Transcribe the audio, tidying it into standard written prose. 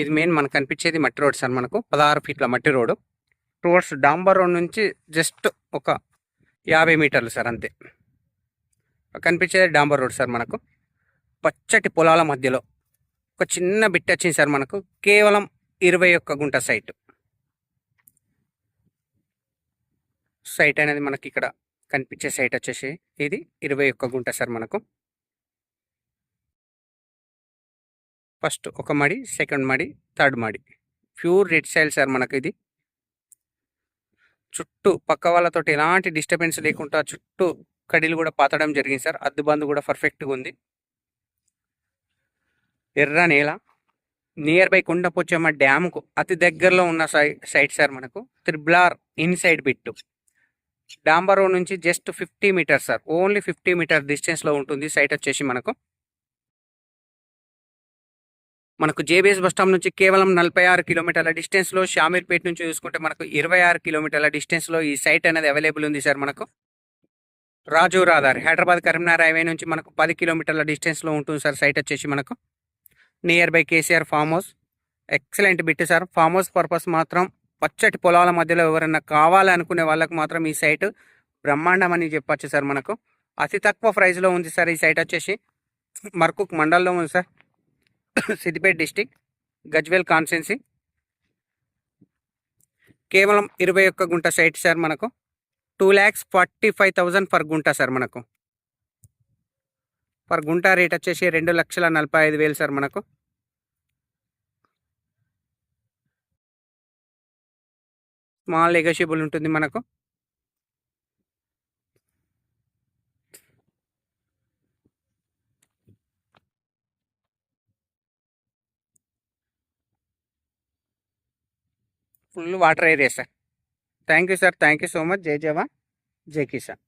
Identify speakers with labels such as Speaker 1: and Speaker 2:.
Speaker 1: ఇది మెయిన్ మనకు కనిపించేది మట్టి రోడ్ సార్. మనకు 16 ఫీట్ల మట్టి రోడ్డు. టువర్డ్స్ డాంబర్ రోడ్ నుంచి జస్ట్ ఒక 50 మీటర్లు సార్ అంతే. కనిపించేది డాంబర్ రోడ్ సార్. మనకు పచ్చటి పొలాల మధ్యలో ఒక చిన్న బిట్ వచ్చింది సార్. మనకు కేవలం 21 గుంట సైట్ అనేది మనకి ఇక్కడ కనిపించే సైట్ వచ్చేసి ఇది 21 గుంట సార్. మనకు ఫస్ట్ ఒక మడి, సెకండ్ మడి, థర్డ్ మడి, ప్యూర్ రెడ్ సాయిల్ సార్. మనకు ఇది చుట్టూ పక్క వాళ్ళతో ఎలాంటి డిస్టర్బెన్స్ లేకుండా చుట్టూ కడీలు కూడా పాతడం జరిగింది సార్. అద్దుబందు కూడా పర్ఫెక్ట్గా ఉంది. ఎర్ర నేల, నియర్ బై కొండపోచమ్మ డ్యామ్కు అతి దగ్గరలో ఉన్న సైట్ సార్. మనకు త్రిబ్లార్ ఇన్సైడ్ బిట్టు డాంబర్ రోడ్ నుంచి just 50 metres sir. Only 50 metre డిస్టెన్స్లో ఉంటుంది సైట్ వచ్చేసి. మనకు జేబీఎస్ బస్ స్టాప్ నుంచి కేవలం 46 కిలోమీటర్ల డిస్టెన్స్లో, షామీర్పేట నుంచి చూసుకుంటే మనకు 26 కిలోమీటర్ల డిస్టెన్స్లో ఈ సైట్ అనేది అవైలబుల్ ఉంది సార్. మనకు రాజు రహదారి హైదరాబాద్ కరీంనగర్ హైవే నుంచి మనకు 10 కిలోమీటర్ల డిస్టెన్స్లో ఉంటుంది సార్ సైట్ వచ్చేసి. మనకు near by KCR farm house. Excellent bit sir. Farm house purpose మాత్రం పచ్చటి పొలాల మధ్యలో ఎవరైనా కావాలనుకునే వాళ్ళకు మాత్రం ఈ సైట్ బ్రహ్మాండం అని చెప్పచ్చు సార్. మనకు అతి తక్కువ ప్రైస్లో ఉంది సార్ ఈ సైట్ వచ్చేసి. మర్కుక్ మండల్లో ఉంది sir. Siddipet district, Gajwel constituency. కేవలం 21 గుంట సైట్ సార్. మనకు 2,45,000 పర్ గుంట సార్. మనకు పర్ గుంట రేట్ వచ్చేసి 2,45,000 సార్. మనకు స్మాల్ నెగోషియబుల్ ఉంటుంది. మనకు full water area sir. Thank you sir. Thank you so much. జై జవాన్, జై కిసాన్.